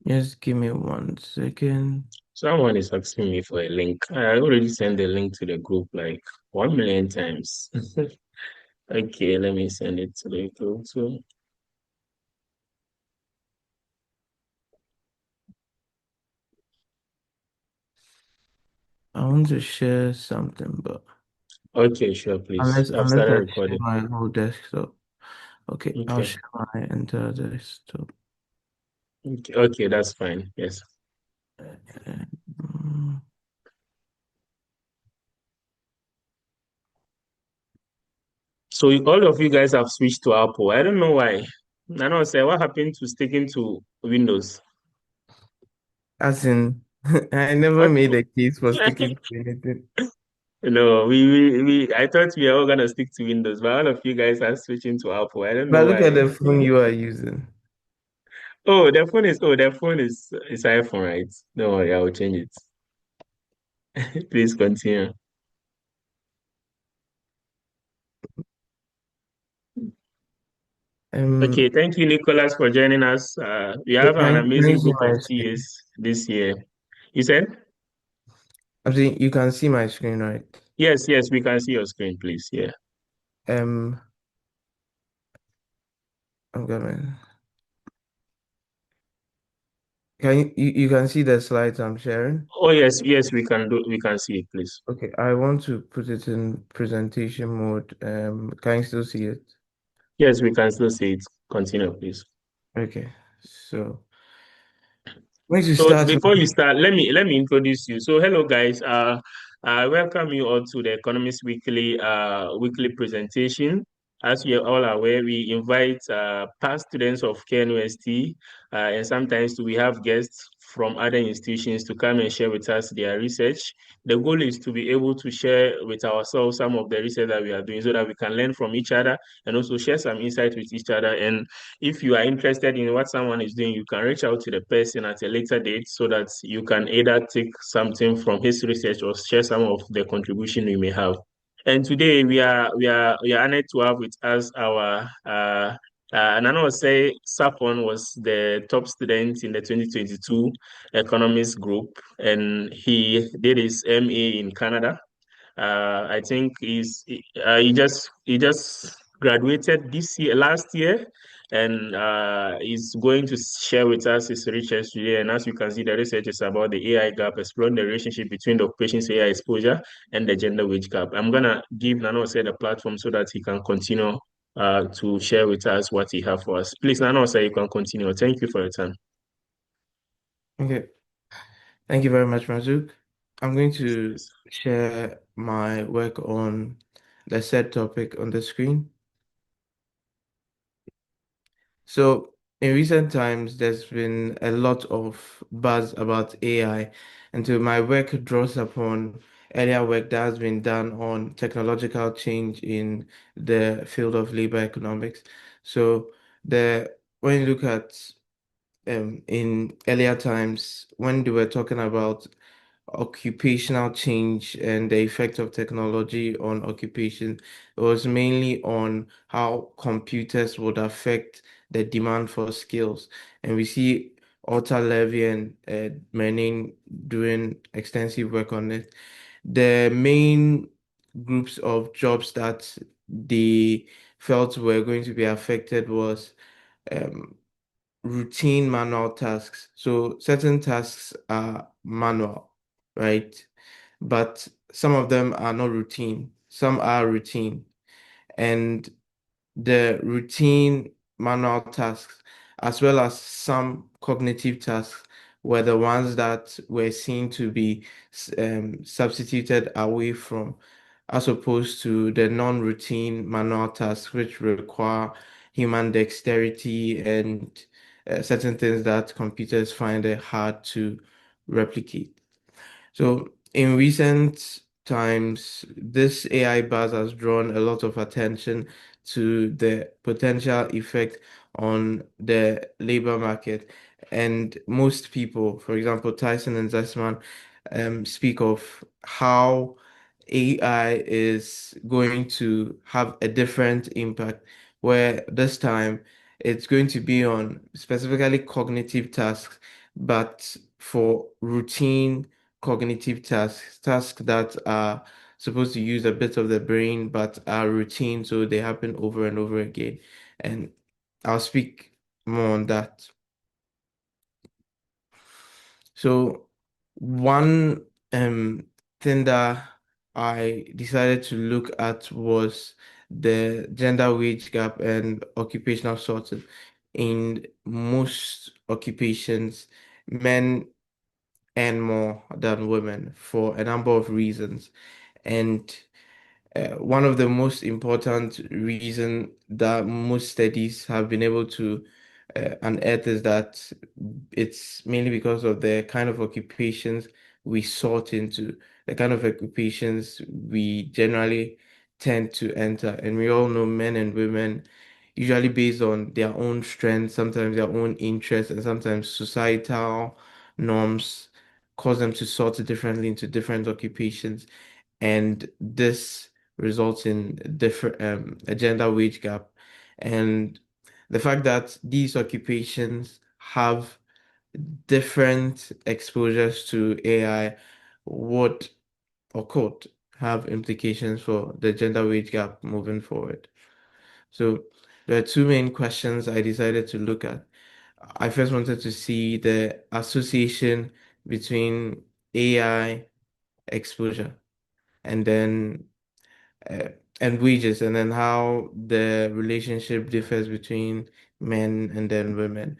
Just give me 1 second. Someone is asking me for a link. I already sent the link to the group like 1 million times. Okay, let me send it to the group too. I want to share something, but Okay, sure, please. unless I've unless started I share recording. my whole desktop. Okay, I'll Okay. share my entire desktop. Okay, okay, that's fine. Yes. Mm, So all of you guys have switched to Apple. I don't know why. I know, say what happened to sticking to Windows? As in, I never What? made a case for sticking to anything. No, we I thought we are all gonna stick to Windows, but all of you guys are switching to Apple. I don't know But look at why. the phone you are using. Oh, the phone is iPhone, right? Don't worry, I will change it. Please continue. Um, Okay, thank you, Nicholas, for joining us. We have an can you amazing see group of my TAs screen? this year. You said? I'm saying you can see my screen, right? Yes, yes, we can see your screen, please. Yeah. Um, I'm gonna. You can see the slides I'm sharing? Oh, yes, yes, we can see it, please. Okay, I want to put it in presentation mode. Can you still see it? Yes, we can still see it. Continue, please. Okay, so when you So start, before you start, let me introduce you. So hello guys, I welcome you all to the Economist weekly presentation. As you are all aware, we invite past students of KNUST, and sometimes we have guests from other institutions to come and share with us their research. The goal is to be able to share with ourselves some of the research that we are doing so that we can learn from each other and also share some insight with each other. And if you are interested in what someone is doing, you can reach out to the person at a later date so that you can either take something from his research or share some of the contribution we may have. And today we are honored to have with us our and I know say Sapon was the top student in the 2022 economics group, and he did his MA in Canada. I think he just graduated this year, last year, and is going to share with us his research today. And as you can see, the research is about the AI gap, exploring the relationship between the occupation's AI exposure and the gender wage gap. I'm gonna give Nano say the platform so that he can continue to share with us what he have for us. Please, Nano say you can continue. Thank you for your time. okay. Thank you very much, Mazuk. I'm going to share my work on the said topic on the screen. So, in recent times, there's been a lot of buzz about AI, and so my work draws upon earlier work that has been done on technological change in the field of labor economics. So, when you look at in earlier times, when they were talking about occupational change and the effect of technology on occupation, it was mainly on how computers would affect the demand for skills. And we see Alta Levy and Manning doing extensive work on it. The main groups of jobs that they felt were going to be affected was um, routine manual tasks. So certain tasks are manual, right? But some of them are not routine. Some are routine. And the routine manual tasks, as well as some cognitive tasks, were the ones that were seen to be substituted away from, as opposed to the non-routine manual tasks, which require human dexterity and certain things that computers find it hard to replicate. So in recent times, this AI buzz has drawn a lot of attention to the potential effect on the labor market. And most people, for example, Tyson and Zessman, speak of how AI is going to have a different impact, where this time it's going to be on specifically cognitive tasks but for routine cognitive tasks, tasks that are supposed to use a bit of the brain but are routine, so they happen over and over again. And I'll speak more on that. So one thing that I decided to look at was the gender wage gap and occupational sorting. In most occupations, men earn more than women for a number of reasons. And one of the most important reason that most studies have been able to unearth is that it's mainly because of the kind of occupations we sort into, the kind of occupations we generally tend to enter. And we all know men and women, usually based on their own strengths, sometimes their own interests, and sometimes societal norms cause them to sort differently into different occupations. And this results in different a gender wage gap. And the fact that these occupations have different exposures to AI would or could have implications for the gender wage gap moving forward. So there are two main questions I decided to look at. I first wanted to see the association between AI exposure and then uh, and wages, and then how the relationship differs between men and then women.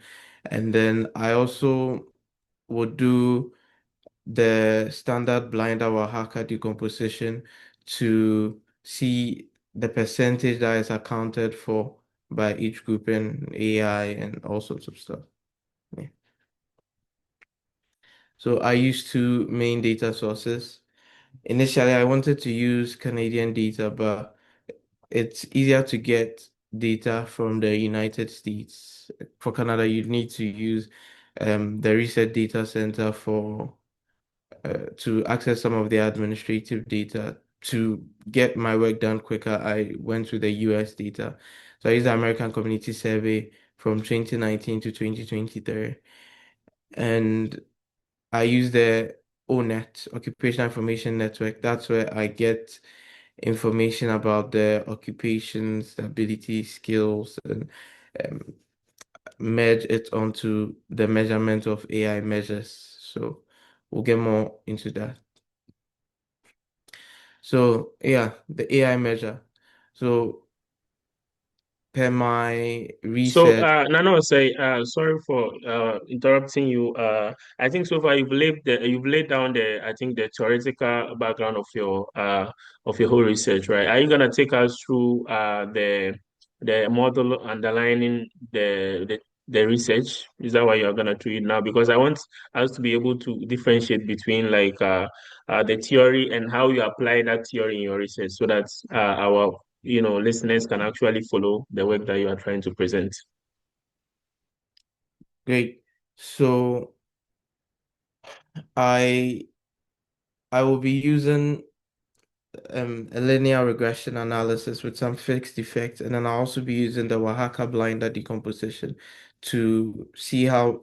And then I also would do the standard blind or Haka decomposition to see the percentage that is accounted for by each group in AI and all sorts of stuff. Yeah. So I use two main data sources. Initially, I wanted to use Canadian data, but it's easier to get data from the United States. For Canada, you need to use the Research Data Center for to access some of the administrative data. To get my work done quicker, I went to the US data. So I used the American Community Survey from 2019 to 2023. And I use the ONET, Occupational Information Network. That's where I get information about the occupations, the ability, skills, and um, merge it onto the measurement of AI measures. So we'll get more into that. So yeah, the AI measure. So per my So, research, Nano, say, sorry for interrupting you. I think so far you've laid down the I think the theoretical background of your whole research, right? Are you gonna take us through the model underlining the research? Is that what you're gonna do it now? Because I want us to be able to differentiate between the theory and how you apply that theory in your research, so that our listeners can actually follow the work that you are trying to present. great. So I I will be using a linear regression analysis with some fixed effects, and then I'll also be using the Oaxaca blinder decomposition to see how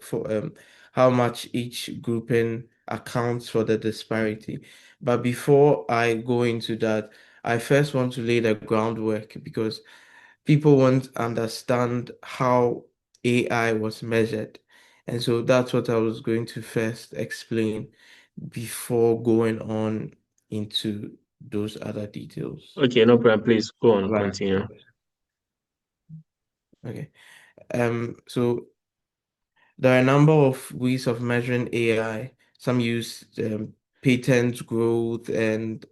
much each grouping accounts for the disparity. But before I go into that, I first want to lay the groundwork because people won't understand how AI was measured. And so that's what I was going to first explain before going on into those other details. Okay, no problem. Please go on, Right. continue. Okay. So there are a number of ways of measuring AI. Some use patent growth and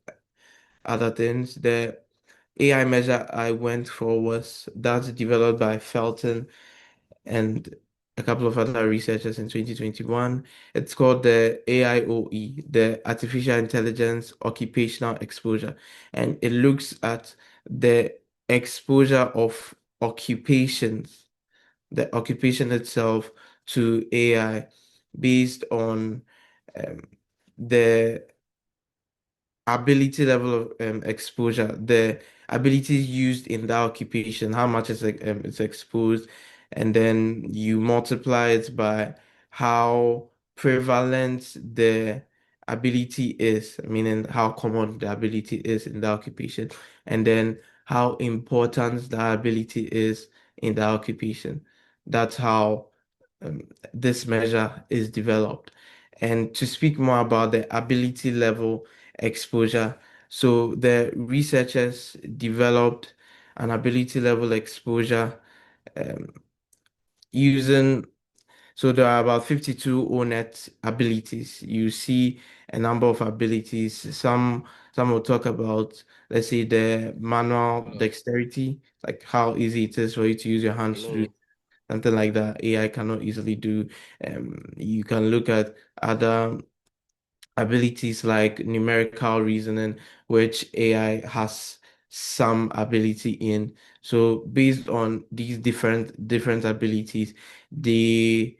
other things. The AI measure I went for was that's developed by Felton and a couple of other researchers in 2021. It's called the AIOE, the Artificial Intelligence Occupational Exposure, and it looks at the exposure of occupations, the occupation itself to AI based on um, the ability level of exposure, the abilities used in that occupation, how much is it's exposed, and then you multiply it by how prevalent the ability is, meaning how common the ability is in the occupation, and then how important the ability is in the occupation. That's how this measure is developed. And to speak more about the ability level exposure, so the researchers developed an ability level exposure um, using so there are about 52 ONET abilities. You see a number of abilities. Some will talk about, let's say, the manual Hello, dexterity, like how easy it is for you to use your hands to do hello. something like that AI cannot easily do. You can look at other abilities like numerical reasoning, which AI has some ability in. So based on these different abilities, they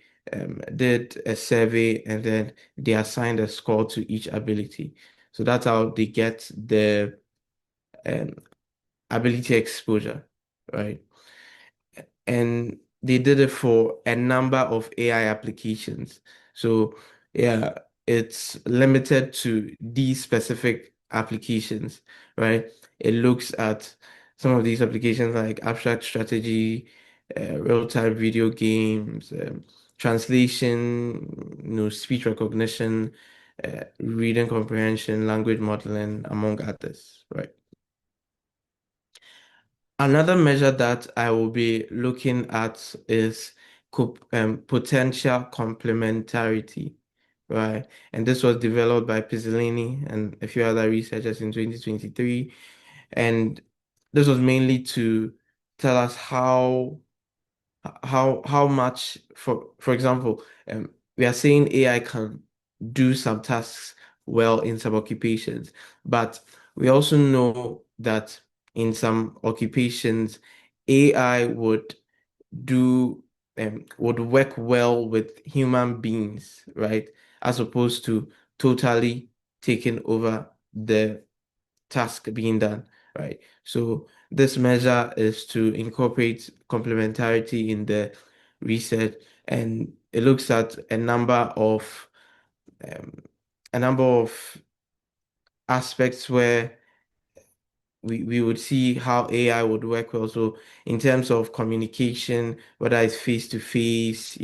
did a survey and then they assigned a score to each ability. So that's how they get the um, ability exposure, right? And they did it for a number of AI applications. So yeah, it's limited to these specific applications, right? It looks at some of these applications like abstract strategy, real-time video games, translation, speech recognition, reading comprehension, language modeling, among others, right? Another measure that I will be looking at is potential complementarity, right? And this was developed by Pizzolini and a few other researchers in 2023. And this was mainly to tell us how much, for example, we are saying AI can do some tasks well in some occupations, but we also know that in some occupations AI do would work well with human beings, right? As opposed to totally taking over the task being done, right? So this measure is to incorporate complementarity in the research, and it looks at um, a number of aspects where we would see how AI would work well. So in terms of communication, whether it's face to face,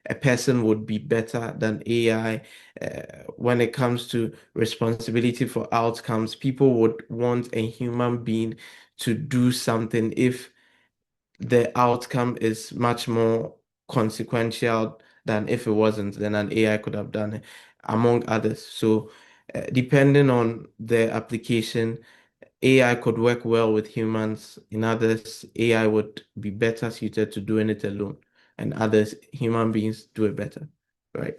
a person would be better than AI. When it comes to responsibility for outcomes, people would want a human being to do something if the outcome is much more consequential than if it wasn't, then an AI could have done it, among others. So depending on the application, AI could work well with humans. In others, AI would be better suited to doing it alone. And others, human beings do it better, right?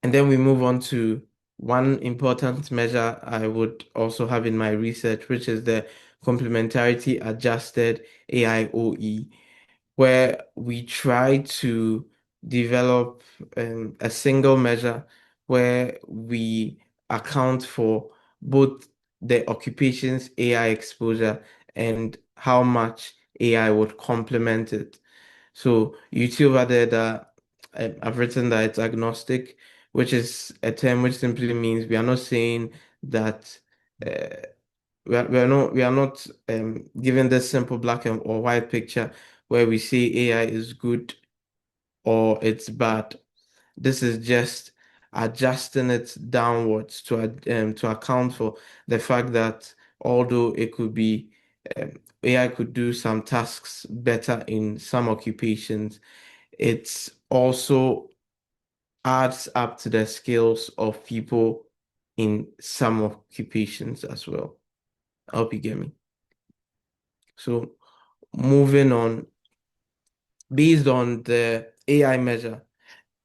And then we move on to one important measure I would also have in my research, which is the complementarity adjusted AIOE, where we try to develop a single measure where we account for both the occupation's AI exposure and how much AI would complement it. So you see over there that I've written that it's agnostic, which is a term which simply means we are not saying that uh, we are not giving this simple black and or white picture where we say AI is good or it's bad. This is just adjusting it downwards to account for the fact that although it could be AI could do some tasks better in some occupations, it's also adds up to the skills of people in some occupations as well. I hope you get me. So moving on, based on the AI measure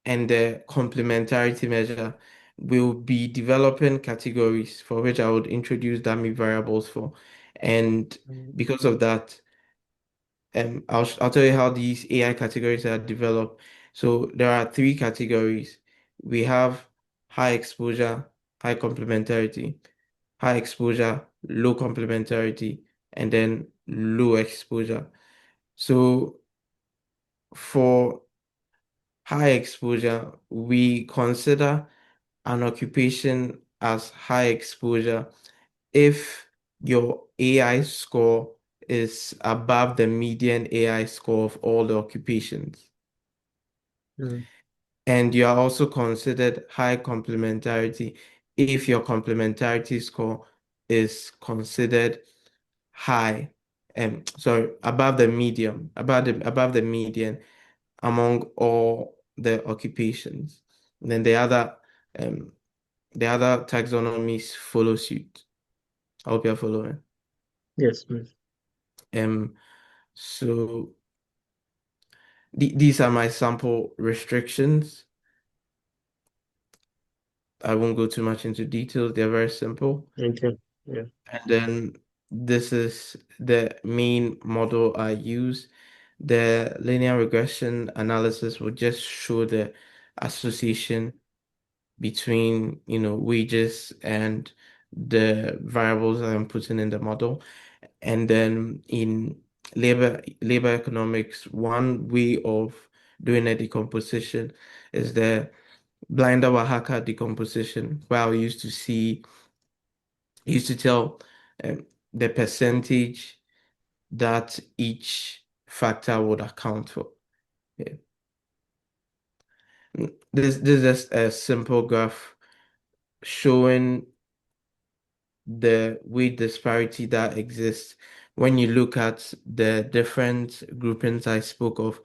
and the complementarity measure, we'll be developing categories for which I would introduce dummy variables for. And because of that, I'll tell you how these AI categories are developed. So there are three categories. We have high exposure, high complementarity, high exposure, low complementarity, and then low exposure. So for high exposure, we consider an occupation as high exposure if your AI score is above the median AI score of all the occupations. Mm. And you are also considered high complementarity if your complementarity score is considered high, sorry, above the medium, above the median among all the occupations. And then um the other taxonomies follow suit. I hope you're following. Yes, please. Um, so these are my sample restrictions. I won't go too much into details. They're very simple. Okay. Yeah. And then this is the main model I use. The linear regression analysis will just show the association between, wages and the variables that I'm putting in the model. And then in labor economics, one way of doing a decomposition is the blinder Oaxaca decomposition, where I used to tell the percentage that each factor would account for. Yeah. This is just a simple graph showing the weight disparity that exists when you look at the different groupings I spoke of.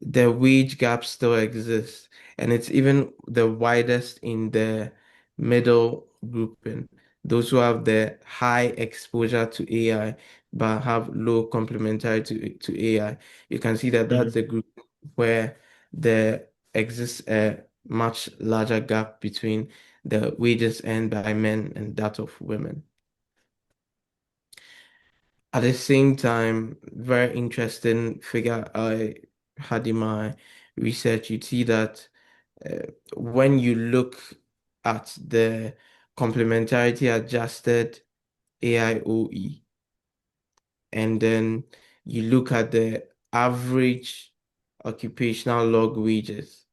The wage gap still exists, and it's even the widest in the middle grouping. Those who have the high exposure to AI but have low complementary to AI. You can see that that's Mm. the group where there exists a much larger gap between the wages earned by men and that of women. At the same time, very interesting figure I had in my research, you'd see that when you look at the complementarity adjusted AIOE, and then you look at the average occupational log wages.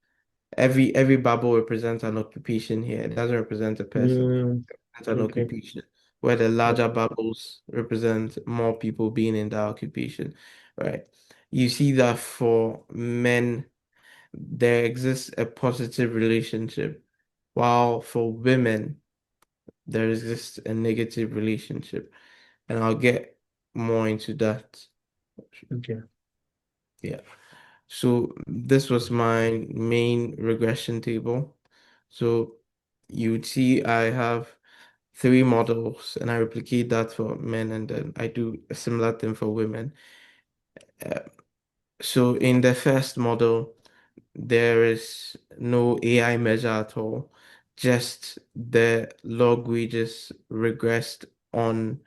Every bubble represents an occupation here. It doesn't represent a person. Mm. It's an Okay. occupation. Where the larger Okay. bubbles represent more people being in that occupation, right? You see that for men, there exists a positive relationship, while for women, there exists a negative relationship. And I'll get more into that. Okay. Yeah. So this was my main regression table. So you'd see I have three models and I replicate that for men and then I do a similar thing for women. Uh, so in the first model, there is no AI measure at all, just the log wages regressed on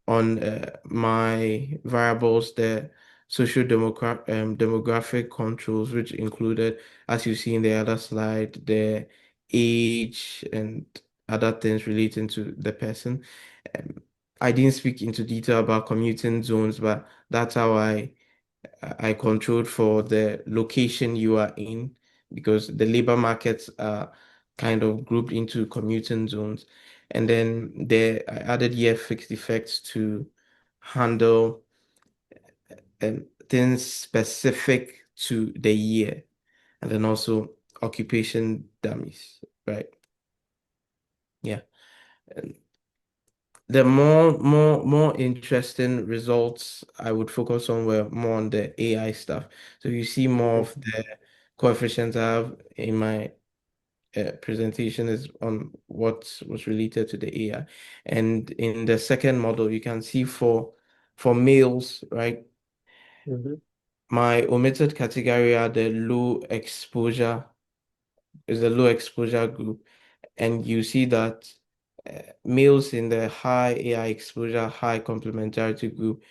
my variables, the demographic controls, which included, as you see in the other slide, the age and other things relating to the person. Um, I didn't speak into detail about commuting zones, but that's how I controlled for the location you are in because the labor markets are kind of grouped into commuting zones. And then there I added year fixed effects to handle things specific to the year, and then also occupation dummies, right? Yeah. And the more interesting results I would focus on were more on the AI stuff. So you see more Okay. of the coefficients I have in my presentation is on what was related to the AI. And in the second model, you can see for males, right? Mm-hmm. My omitted category are the low exposure, is the low exposure group. And you see that males in the high AI exposure, high complementarity group,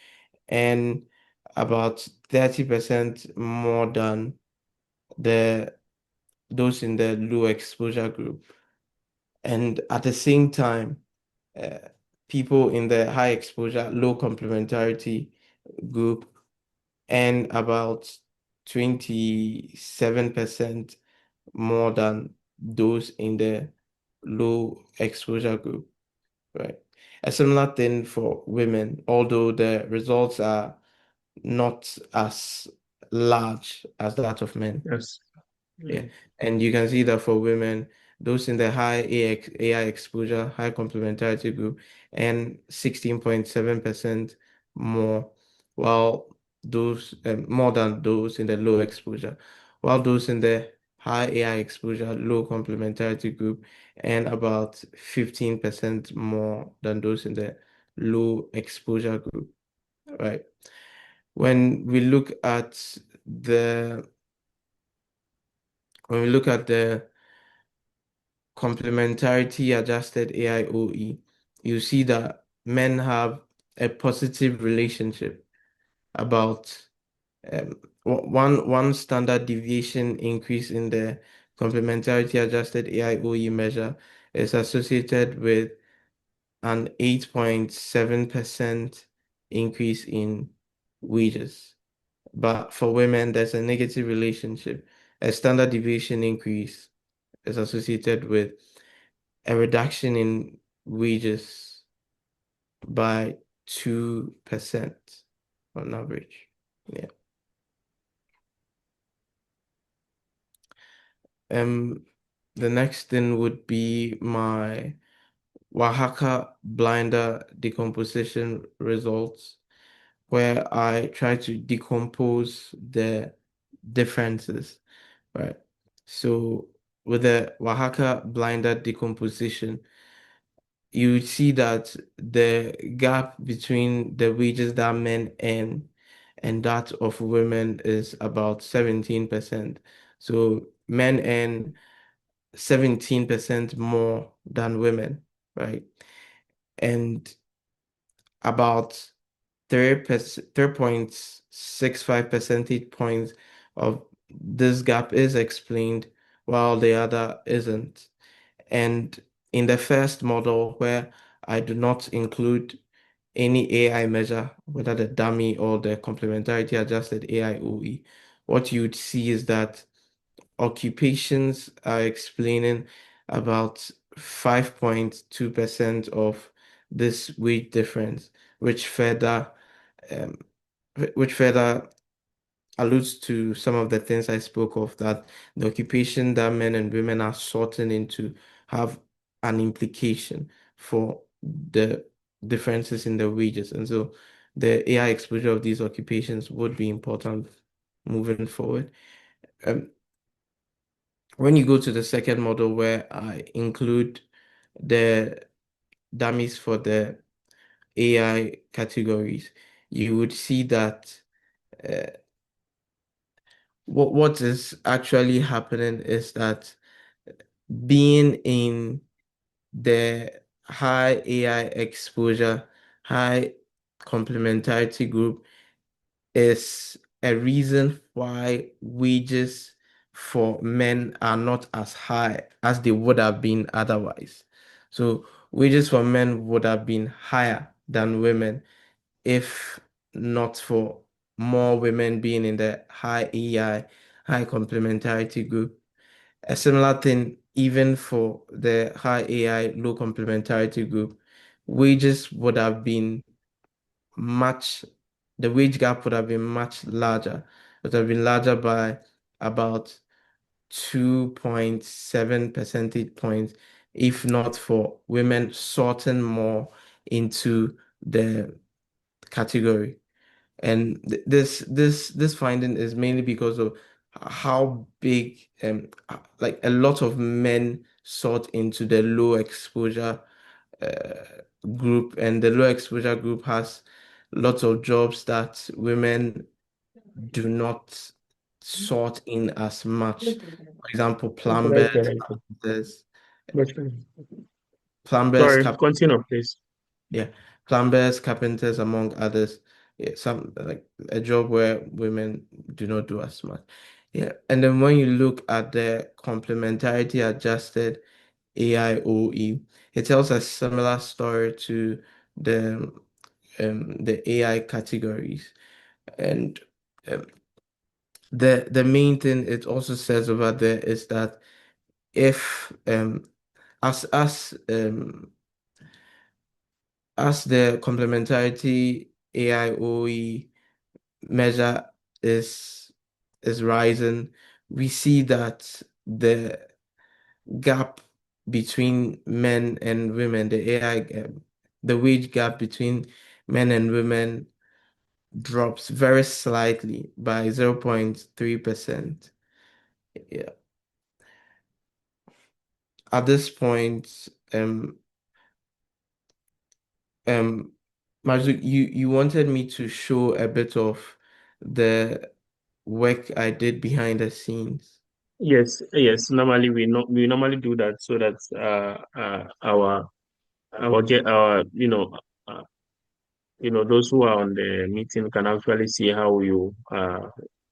and about 30% more than the those in the low exposure group. And at the same time, uh, people in the high exposure, low complementarity group earn about 27% more than those in the low exposure group, right? A similar thing for women, although the results are not as large as that of men. Yes. Yeah. Mm. And you can see that for women, those in the high AI exposure, high complementarity group, and 16.7% more, while those more than those in the low exposure, while those in the high AI exposure, low complementarity group, and about 15% more than those in the low exposure group, right? When we look at the when we look at the complementarity adjusted AIOE, you see that men have a positive relationship about one standard deviation increase in the complementarity adjusted AIOE measure is associated with an 8.7% increase in wages. But for women, there's a negative relationship. A standard deviation increase is associated with a reduction in wages by 2% on average. Yeah. Um, the next thing would be my Oaxaca blinder decomposition results, where I try to decompose the differences, right? So with the Oaxaca blinder decomposition, you see that the gap between the wages that men earn and that of women is about 17%. So men earn 17% more than women, right? And about 3.65 percentage points of this gap is explained while the other isn't. And in the first model, where I do not include any AI measure, whether the dummy or the complementarity adjusted AIOE, what you'd see is that occupations are explaining about 5.2% of this wage difference, which further um, which further alludes to some of the things I spoke of, that the occupation that men and women are sorting into have an implication for the differences in the wages. And so the AI exposure of these occupations would be important moving forward. Um, when you go to the second model, where I include the dummies for the AI categories, you would see that uh, what is actually happening is that being in the high AI exposure, high complementarity group is a reason why wages for men are not as high as they would have been otherwise. So wages for men would have been higher than women if not for more women being in the high EI, high complementarity group. A similar thing, even for the high AI, low complementarity group, wages would have been much, the wage gap would have been much larger. It would have been larger by about 2.7 percentage points, if not for women sorting more into the category. And this finding is mainly because of how big like a lot of men sort into the low exposure group, and the low exposure group has lots of jobs that women do not sort in as much. For example, That's plumbers, very good. carpenters, That's very plumbers, Sorry, continue, please. yeah, plumbers, carpenters, among others. Yeah, some like a job where women do not do as much. Yeah, and then when you look at the complementarity adjusted AIOE, it tells a similar story to the AI categories, and um, the main thing it also says over there is that if as the complementarity AIOE measure is is rising, we see that the gap between men and women, the AI gap, the wage gap between men and women drops very slightly by 0.3%. Yeah. At this point, um, Marzu, you wanted me to show a bit of the work I did behind the scenes. Yes, yes. Normally, we normally do that so that our get our uh, those who are on the meeting can actually see how you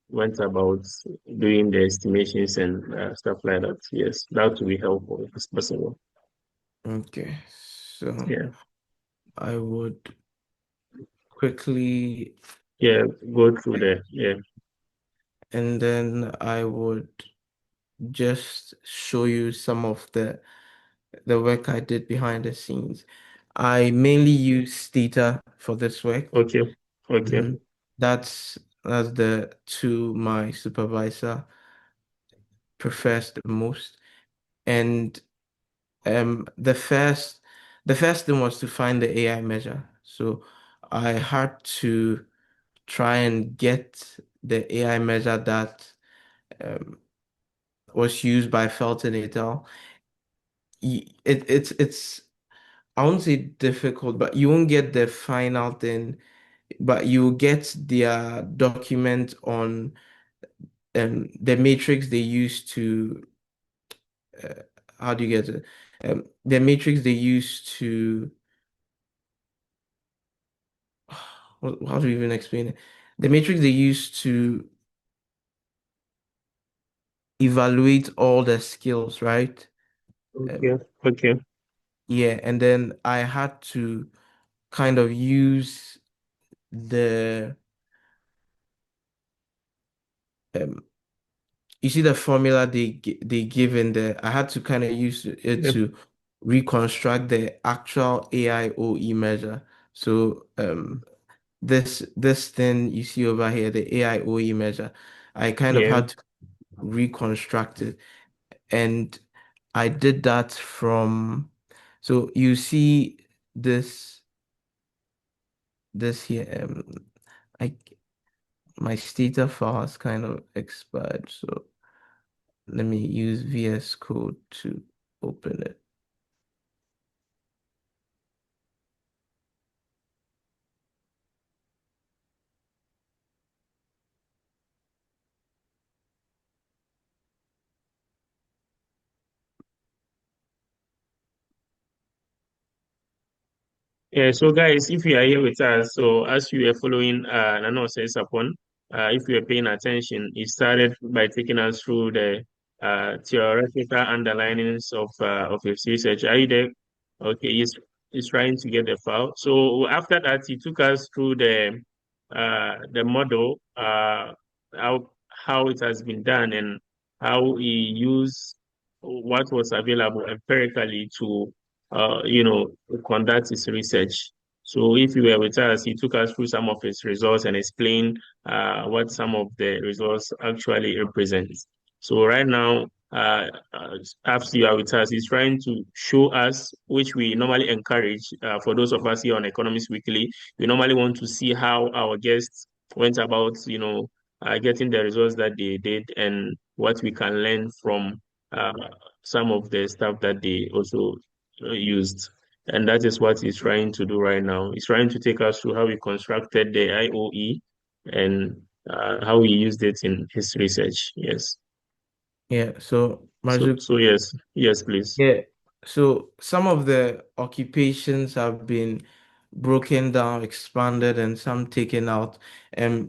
went about doing the estimations and stuff like that. Yes, that would be helpful if it's possible. Okay, so Yeah, I would quickly, yeah. Go through the yeah. and then I would just show you some of the work I did behind the scenes. I mainly use data for this work. Okay, okay, Mhm. That's the tool my supervisor prefers the most. And the first thing was to find the AI measure. So I had to try and get the AI measure that um, was used by Felton et al. It's I won't say difficult, but you won't get the final thing, but you get their document on the matrix they use to uh, how do you get it? The matrix they use to how do you even explain it? The matrix they use to evaluate all the skills, right? okay, Um, okay. yeah, and then I had to kind of use the um, you see the formula they give in there. I had to kind of use it Yeah, to reconstruct the actual AIOE measure. So this thing you see over here, the AIOE measure, I kind of yeah, had to reconstruct it. And I did that from, so you see this here, I my Stata file has kind of expired. So let me use VS Code to open it. yeah. So, guys, if you are here with us, so as you were following Nano says upon, if you were paying attention, he started by taking us through the theoretical underlinings of his research. Are you there? Okay, he's trying to get the file. So after that, he took us through the model, how it has been done, and how he used what was available empirically to conduct his research. So if you were with us, he took us through some of his results and explained what some of the results actually represent. So right now, after you are with us, he's trying to show us, which we normally encourage for those of us here on Economics Weekly. We normally want to see how our guests went about, getting the results that they did and what we can learn from uh, some of the stuff that they also used. And that is what he's trying to do right now. He's trying to take us through how he constructed the IOE and how he used it in his research. Yes. Yeah, so So, Marzu, so yes, yes, please. yeah, so some of the occupations have been broken down, expanded, and some taken out.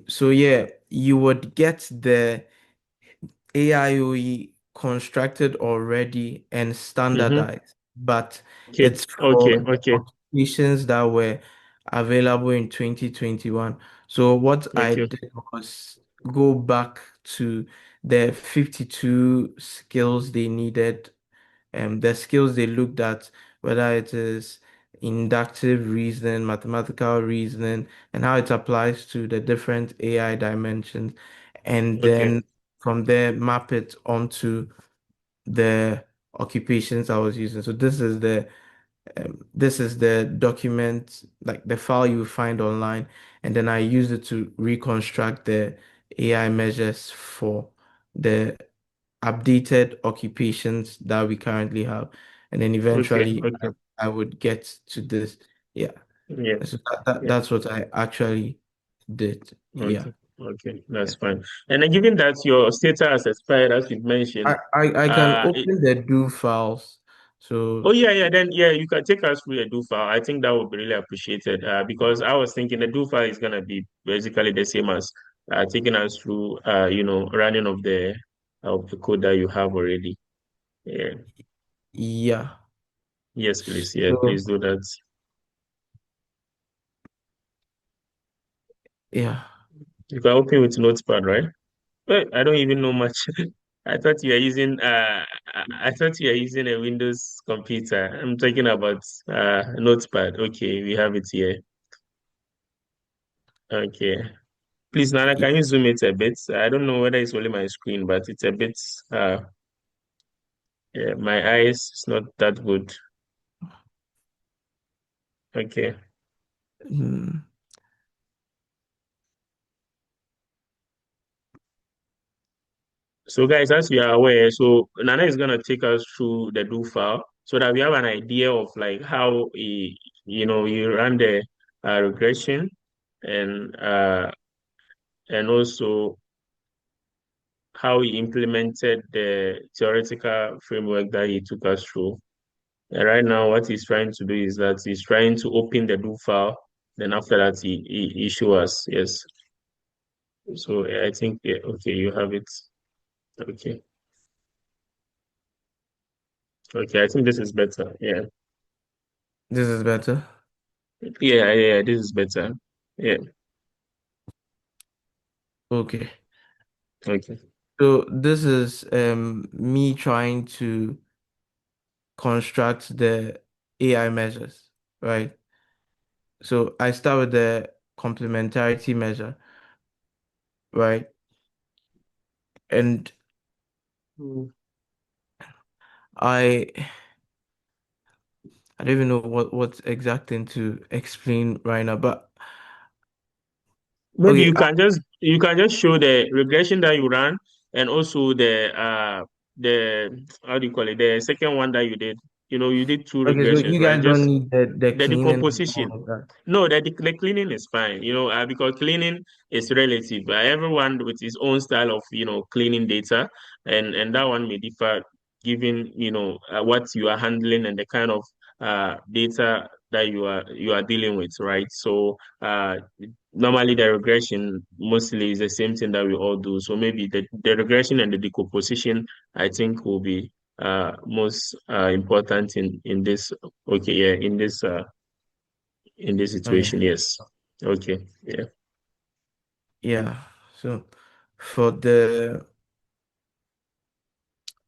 So yeah, you would get the AIOE constructed already and Mm-hmm. standardized, but Okay, it's okay, for the okay, occupations that were available in 2021. So what I okay, did was go back to the 52 skills they needed, the skills they looked at, whether it is inductive reasoning, mathematical reasoning, and how it applies to the different AI dimensions, and Okay. then from there map it onto the occupations I was using. So this is the document, like the file you find online, and then I use it to reconstruct the AI measures for the updated occupations that we currently have, and then Okay. eventually Okay. I would get to this. Yeah, Yeah. so Yeah. that's what I actually did. Yeah, Okay. Okay. That's yeah. fine. And then given that your data has expired, as you mentioned, I can it, open the do files. oh So yeah, yeah. Then yeah, you can take us through a do file. I think that would be really appreciated. Because I was thinking the do file is gonna be basically the same as taking us through running of the code that you have already. Yeah. yeah, Yes, please. Yeah, so please do that. yeah. You can open with Notepad, right? Well, I don't even know much. I thought you are using I thought you are using a Windows computer. I'm talking about Notepad. Okay, we have it here. Okay. Please, Nana, can you zoom it a bit? I don't know whether it's only my screen, but it's a bit yeah, my eyes is not that good. Okay. Mm, So guys, as you are aware, so Nana is gonna take us through the do file so that we have an idea of like how you run the regression and also how he implemented the theoretical framework that he took us through. And right now, what he's trying to do is that he's trying to open the do file. Then after that, he show us. Yes. So I think yeah, okay, you have it. Okay. Okay, I think this is better. Yeah. this is better. Yeah, yeah, this is better. Yeah. Okay. Okay. So this is me trying to construct the AI measures, right? So I start with the complementarity measure, right? And Mm. I I don't even know what's exact thing to explain right now, but Maybe okay, you can just show the regression that you ran and also the how do you call it, the second one that you did. You did two okay, so regressions, you right? guys don't Just need the the cleaning and all decomposition. of that. No, the cleaning is fine, because cleaning is relative. Everyone with his own style of, cleaning data, and that one may differ given, what you are handling and the kind of data that you are dealing with, right? So normally the regression mostly is the same thing that we all do. So maybe the regression and the decomposition, I think, will be most important in this. Okay, yeah, in this Okay, situation, yes. Okay, yeah. yeah. So for the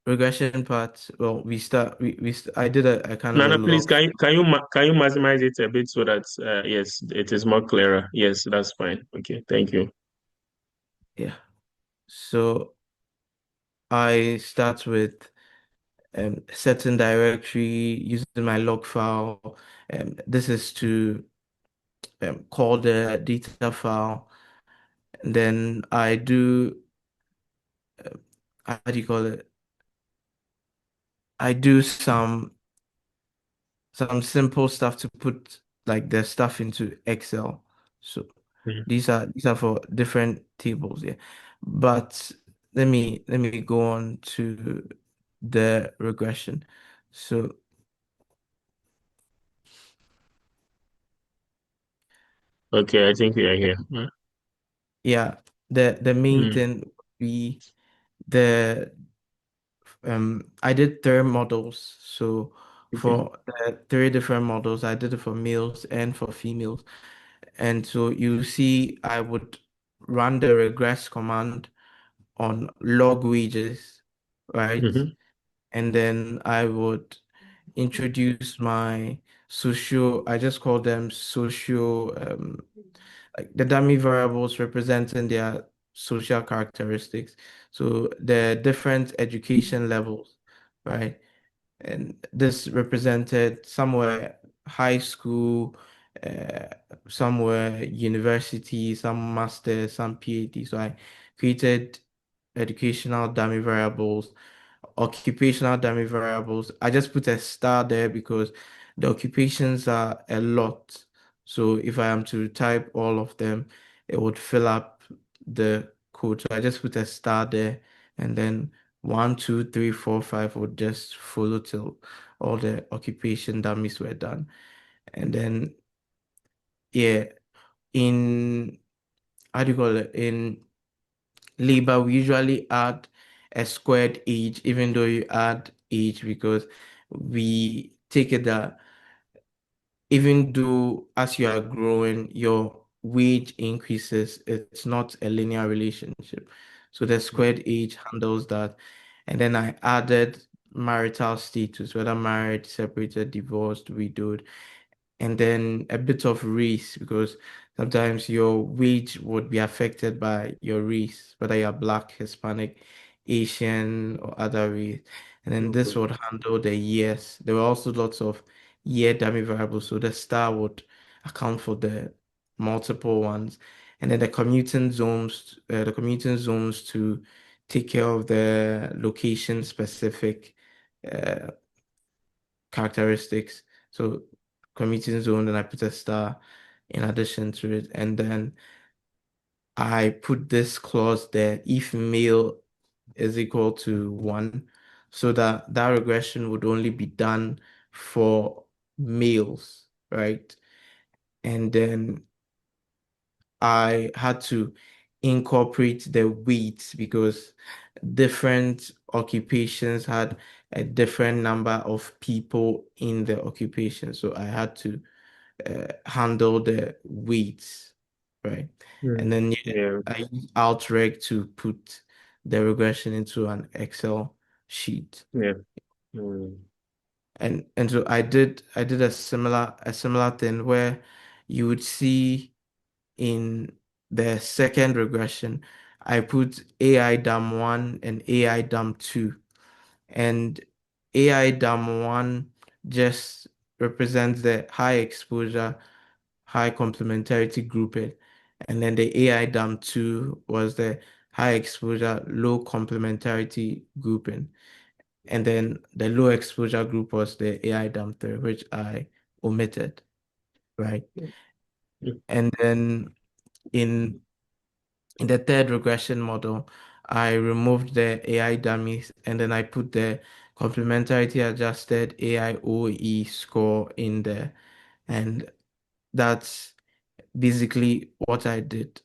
regression part, well, I did a kind of a Nana, please, log. can you maximize it a bit so that yes, it is more clearer. Yes, that's fine. Okay, thank you. Yeah. So I start with certain directory using my log file. This is to call the data file. And then I do, how do you call it? I do some simple stuff to put like the stuff into Excel. So Mhm. these are for different tables, yeah. But let me go on to the regression. So Okay, I think we are here. Mm. yeah, the main Mm. thing would be the I did three models. So Okay. for the three different models, I did it for males and for females. And so you see I would run the regress command on log wages, right? Hmm. And then I would introduce my social, I just call them social, like the dummy variables representing their social characteristics. So the different education levels, right? And this represented somewhere high school, uh, somewhere university, some master, some PhD. So I created educational dummy variables, occupational dummy variables. I just put a star there because the occupations are a lot. So if I am to type all of them, it would fill up the code. So I just put a star there, and then 1, 2, 3, 4, 5 would just follow till all the occupation dummies were done. And then yeah, in how do you call it? In labor, we usually add a squared age, even though you add age, because we take it that even though as you are growing, your wage increases, it's not a linear relationship. So the squared age handles that. And then I added marital status, whether married, separated, divorced, widowed, and then a bit of race because sometimes your wage would be affected by your race, whether you're Black, Hispanic, Asian, or other race. And then this Okay. would handle the years. There were also lots of year dummy variables, so the star would account for the multiple ones. And then the commuting zones to take care of the location specific uh, characteristics. So commuting zone, and I put a star in addition to it. And then I put this clause there, if male is equal to 1, so that that regression would only be done for males, right? And then I had to incorporate the weights because different occupations had a different number of people in the occupation. So I had to handle the weights, right? And Mm. then yeah, Yeah. I use outreg to put the regression into an Excel sheet. Yeah. Mm. And so I did a similar thing where you would see in the second regression, I put AI dam 1 and AI dam 2. And AI dam 1 just represents the high exposure, high complementarity grouping. And then the AI dam 2 was the high exposure, low complementarity grouping. And then the low exposure group was the AI dam 3, which I omitted, right? Mm. And then in in the third regression model, I removed the AI dummies and then I put the complementarity adjusted AIOE score in there. And that's basically what I did.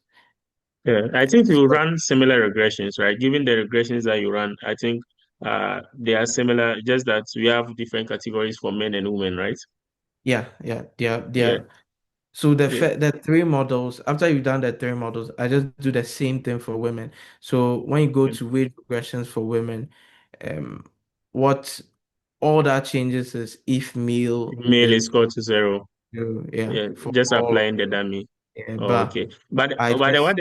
Yeah. I think you So, run similar regressions, right? Given the regressions that you run, I think they are similar, just that we have different categories for men and women, right? yeah, yeah, Yeah. so Yeah. the three models, after you've done the three models, I just do the same thing for women. So when you go Yeah. to wage regressions for women, um, what all that changes is if male Male is is equal to 0. zero, yeah, Yeah. for Just all of applying the them. dummy. Yeah, Oh, but okay. But I but just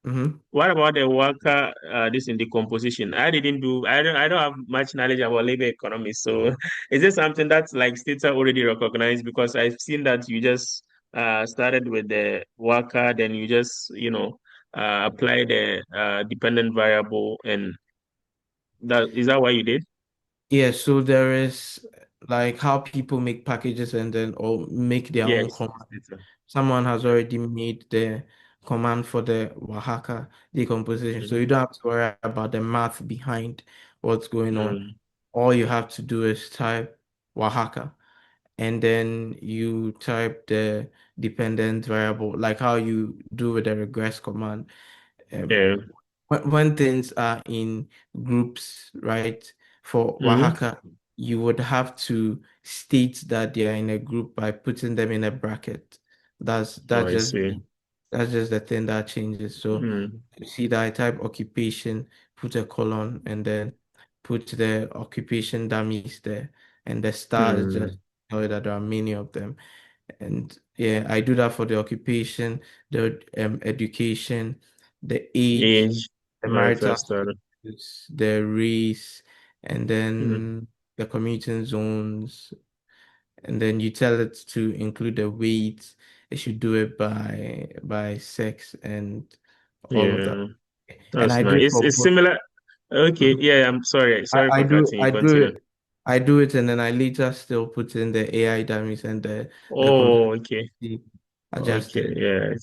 mhm. what about the worker this in decomposition? I don't have much knowledge about labor economics. So is this something that's like states are already recognized? Because I've seen that you just started with the worker, then you just, apply the dependent variable, and that what you did? Yeah, so there is like how people make packages and then or make their own Yes. command. Someone has already made the command for the Oaxaca decomposition. So Mm-hmm. you don't have to worry about the math behind what's going on. Mm. All you have to do is type Oaxaca and then you type the dependent variable, like how you do with the regress command. Um, Yeah. when things are in groups, right? For Mm-hmm. Oaxaca, you would have to state that they are in a group by putting them in a bracket. That's Oh, that's I just see. That's just the thing that changes. So Mm, you see that I type occupation, put a colon, and then put the occupation dummies there. And the star is mm. just tell you that there are many of them. And yeah, I do that for the occupation, the education, the age, Age, the marital manifesto. status, the race, and Mm, then the commuting zones. And then you tell it to include the weight. It should do it by sex and all of that. yeah, And that's I do nice. it It's for it's both. similar. Okay, Mhm. yeah, I'm sorry. I, Sorry I for do cutting you. I do Continue. it I do it and then I later still put in the AI dummies and the Oh, okay. complexity Okay, adjusted. yeah, I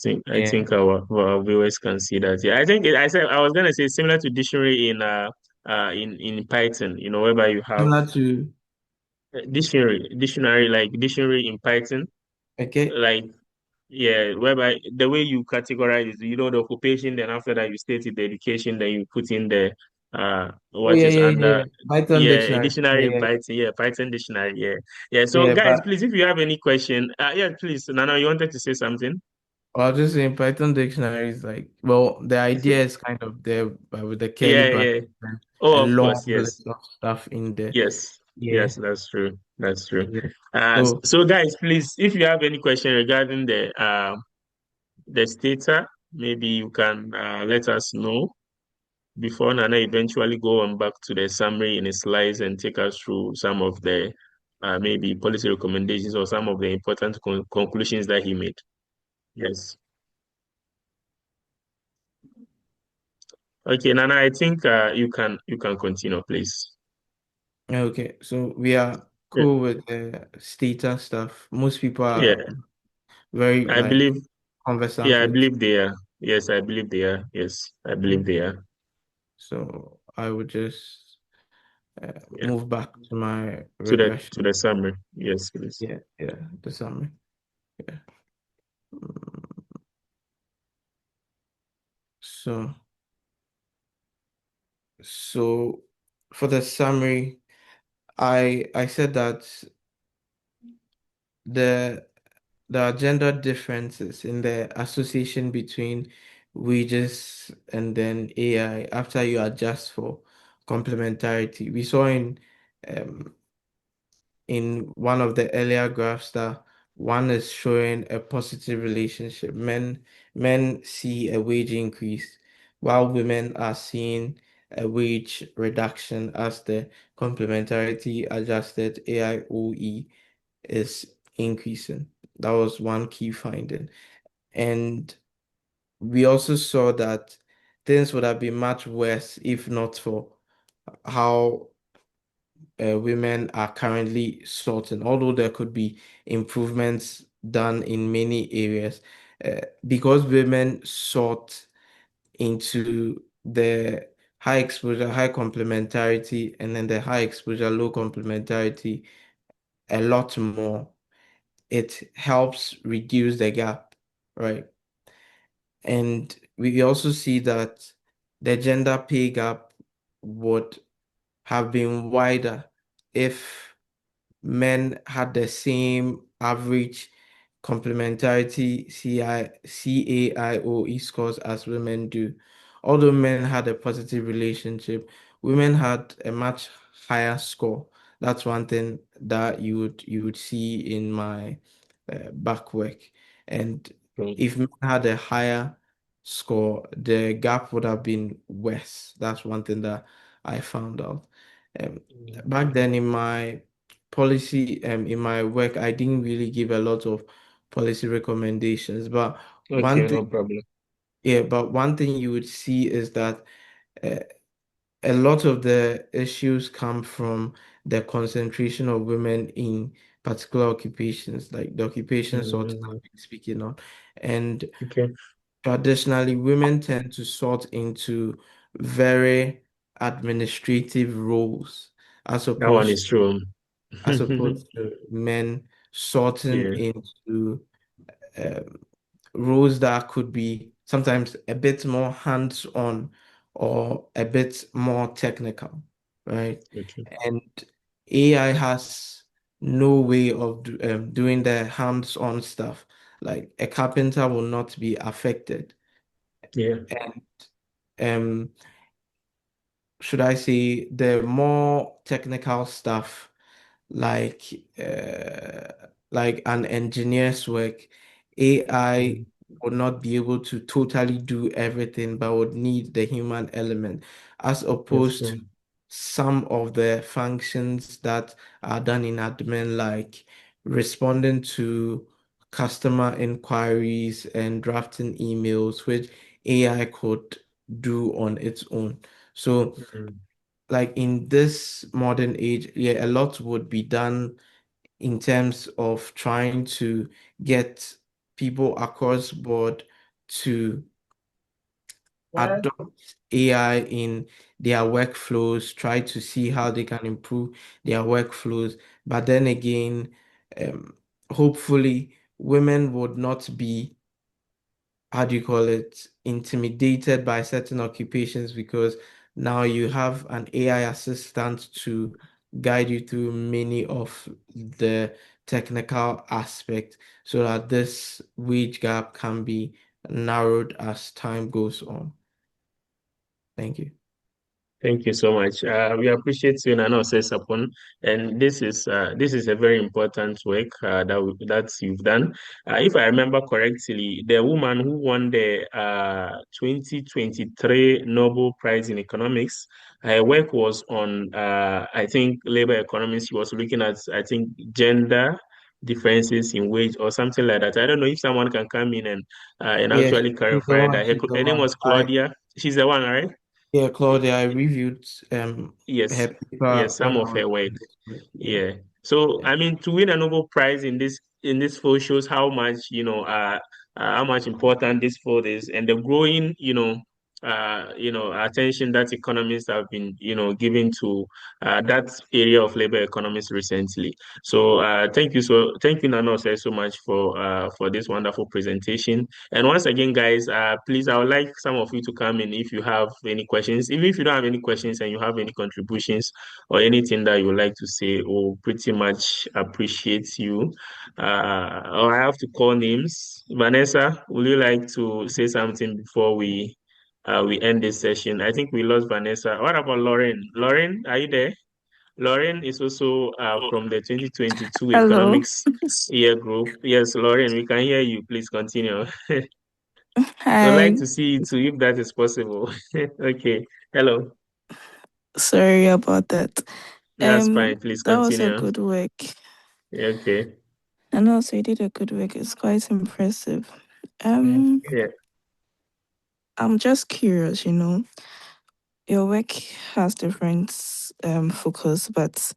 think Yeah. our viewers can see that. Yeah, I think I said I was gonna say similar to dictionary in Python, whereby you have Similar to dictionary like dictionary in Python, okay. like yeah, whereby the way you categorize is the occupation, then after that you state it, the education, then you put in the Oh what yeah, is yeah, yeah, under yeah. Python yeah, a dictionary. Yeah, dictionary in yeah, Python, yeah, Python dictionary, yeah. Yeah. So yeah. guys, But please, if you have any question, yeah, please, Nana, you wanted to say something? I was just saying Python dictionary is like well, the idea is kind of there, but with the curly Yeah, bracket yeah. and a Oh, of long course, list yes. of stuff in there. Yes. Yeah, Yes, that's true. That's true. yeah. So So guys, please, if you have any question regarding the data, maybe you can let us know before Nana eventually go on back to the summary in his slides and take us through some of the maybe policy recommendations or some of the important conclusions that he made. Yes. Okay, Nana, I think you can continue, please. okay, so we are Yeah. cool with the Stata stuff. Most people Yeah, are very I like believe. conversant Yeah, I with. believe they are. Yes, I believe they are. Yes, I believe they are. So I would just Yeah. move back to my To the regression. to the summary. Yes, please. Yeah, yeah, the summary. Yeah. Mm, So, so for the summary, I said that the there are gender differences in the association between wages and then AI after you adjust for complementarity. We saw um, in one of the earlier graphs that one is showing a positive relationship. Men see a wage increase, while women are seeing a wage reduction as the complementarity adjusted AIOE is increasing. That was one key finding. And we also saw that things would have been much worse if not for how women are currently sorting, although there could be improvements done in many areas. Because women sort into the high exposure, high complementarity, and then the high exposure, low complementarity a lot more, it helps reduce the gap, right? And we also see that the gender pay gap would have been wider if men had the same average complementarity CAIOE scores as women do. Although men had a positive relationship, women had a much higher score. That's one thing that you would see in my back work. And Okay. if men had a higher score, the gap would have been worse. That's one thing that I found out. Um, Back then in my policy in my work, I didn't really give a lot of policy recommendations. But Okay, one no thing, problem. yeah, but one thing you would see is that uh, a lot of the issues come from the concentration of women in particular occupations, like the occupations sort Mm, I've been speaking on. And okay, traditionally, women tend to sort into very administrative roles as that one opposed is true. as opposed to men sorting Yeah. into um, roles that could be sometimes a bit more hands-on or a bit more technical, right? Okay. And AI has no way of doing the hands-on stuff. like a carpenter will not be affected. Yeah. And um, should I say the more technical stuff like like an engineer's work, AI Mm. would not be able to totally do everything, but would need the human element, as That's opposed to true. some of the functions that are done in admin, like responding to customer inquiries and drafting emails, which AI could do on its own. So Mm. like in this modern age, yeah, a lot would be done in terms of trying to get people across board to adopt AI in their workflows, try to see how they can improve their workflows. But then again, um, hopefully, women would not be, how do you call it, intimidated by certain occupations because now you have an AI assistant to guide you through many of the technical aspects so that this wage gap can be narrowed as time goes on. Thank you. Thank you so much. We appreciate you, Nano says upon, and this is a very important work that you've done. If I remember correctly, the woman who won the 2023 Nobel Prize in Economics, her work was on I think labor economics. She was looking at gender differences in wage or something like that. I don't know if someone can come in and Yeah, actually she's the clarify one. that. She's the Her name one. was Claudia. She's the one, right? Yeah, Claudia, I reviewed Yes, her paper yes, some when I of was her work. in this week. Yeah, Yeah. So yeah. I mean, to win a Nobel Prize in this field shows how much how much important this field is, and the growing attention that economists have been giving to that area of labor economics recently. So thank you Nana so much for this wonderful presentation. And once again, guys, please, I would like some of you to come in if you have any questions. Even if you don't have any questions and you have any contributions or anything that you would like to say, we'll pretty much appreciate you. Or I have to call names. Vanessa, would you like to say something before we end this session? I think we lost Vanessa. What about Lauren? Lauren, are you there? Lauren is also from the 2022 Hello. economics year group. Yes, Lauren, we can hear you. Please continue. We'd like Hi. to see you too, if that is possible. Okay. Hello. Sorry about that. That's fine. Please That was a continue. good work. Okay. And also you did a good work. It's quite impressive. Thank Um, you. Yeah. I'm just curious, your work has different focus, but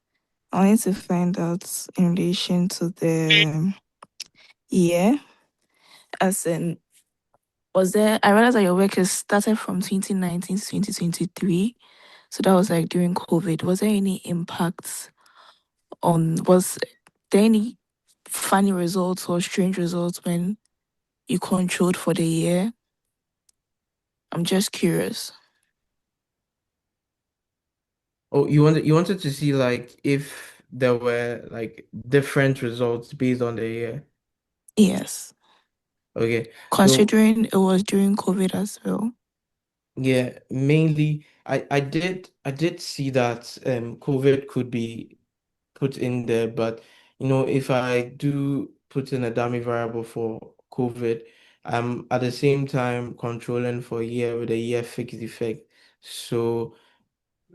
I wanted to find out in relation to the year, as in was there I realized that your work is started from 2019 to 2023. So that was like during COVID. Was there any impacts was there any funny results or strange results when you controlled for the year? I'm just curious. Oh, you wanted to see like if there were like different results based on the year. Yes. Okay, so Considering it was during COVID as well. yeah, mainly I did see that COVID could be put in there, but if I do put in a dummy variable for COVID, I'm at the same time controlling for a year with a year fixed effect. So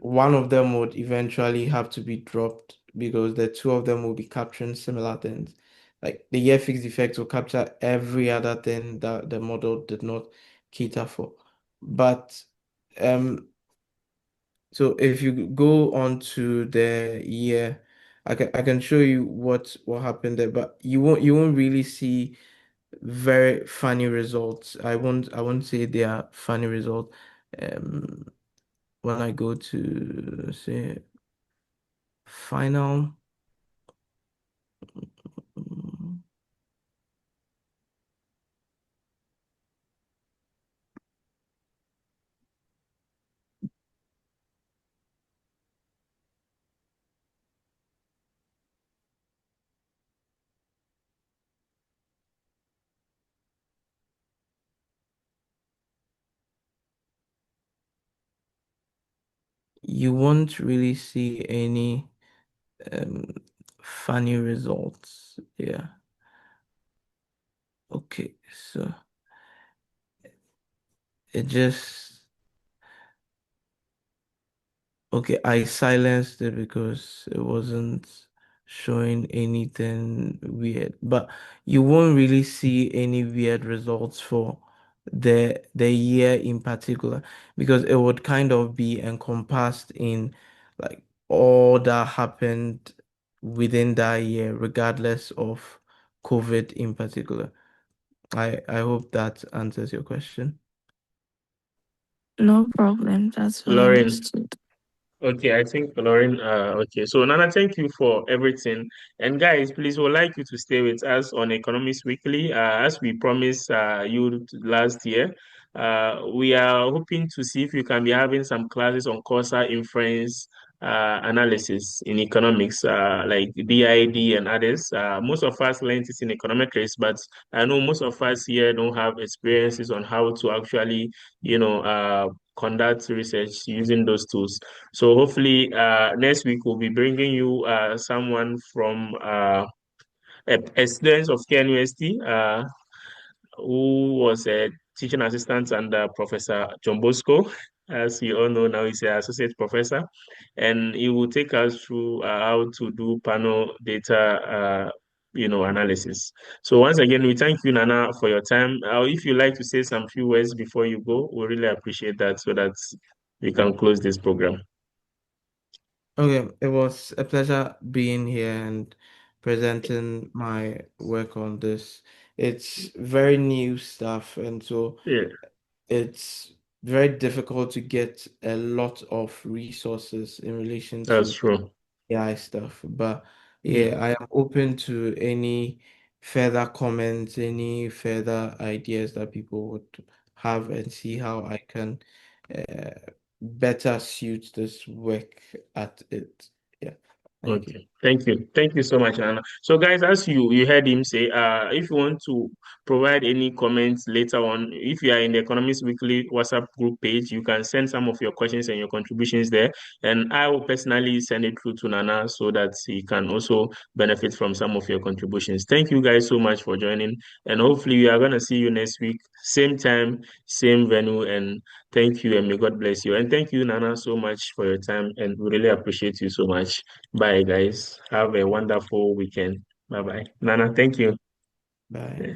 one of them would eventually have to be dropped because the two of them will be capturing similar things. Like the year fixed effect will capture every other thing that the model did not cater for. But um, so if you go on to the year, I can show you what happened there, but you won't really see very funny results. I won't say they are funny results. Um, when I go to say final. mm, you won't really see any um funny results. Yeah. Okay. So it just okay, I silenced it because it wasn't showing anything weird. But you won't really see any weird results for the year in particular because it would kind of be encompassed in like all that happened within that year, regardless of COVID in particular. I hope that answers your question. No problem. That's well Lauren. understood. Okay, I think Lauren. Okay, so Nana, thank you for everything. And guys, please, would like you to stay with us on Economics Weekly. As we promised you last year, we are hoping to see if you can be having some classes on Corsa inference analysis in economics, like DID and others. Most of us learned it in econometrics, but I know most of us here don't have experiences on how to actually, conduct research using those tools. So hopefully, next week we'll be bringing you someone from a student of KNUST who was a teaching assistant under Professor John Bosco. As you all know now, he's an associate professor, and he will take us through how to do panel data, analysis. So once again, we thank you, Nana, for your time. If you like to say some few words before you go, we really appreciate that so that we can close this program. Okay, it was a pleasure being here and presenting my work on this. It's very new stuff, and so Yeah, it's very difficult to get a lot of resources in relation that's to true. AI stuff. But yeah, Mm. I am open to any further comments, any further ideas that people would have, and see how I can uh, better suit this work at it. Yeah, thank you. Okay, thank you. Thank you so much, Anna. So, guys, as you heard him say, if you want to provide any comments later on, if you are in the Economics Weekly WhatsApp group page, you can send some of your questions and your contributions there, and I will personally send it through to Nana so that he can also benefit from some of your contributions. Thank you guys so much for joining, and hopefully we are gonna see you next week, same time, same venue, and thank you, and may God bless you. And thank you, Nana, so much for your time, and we really appreciate you so much. Bye, guys. Have a wonderful weekend. Bye bye. Nana, thank you. Bye. Yeah.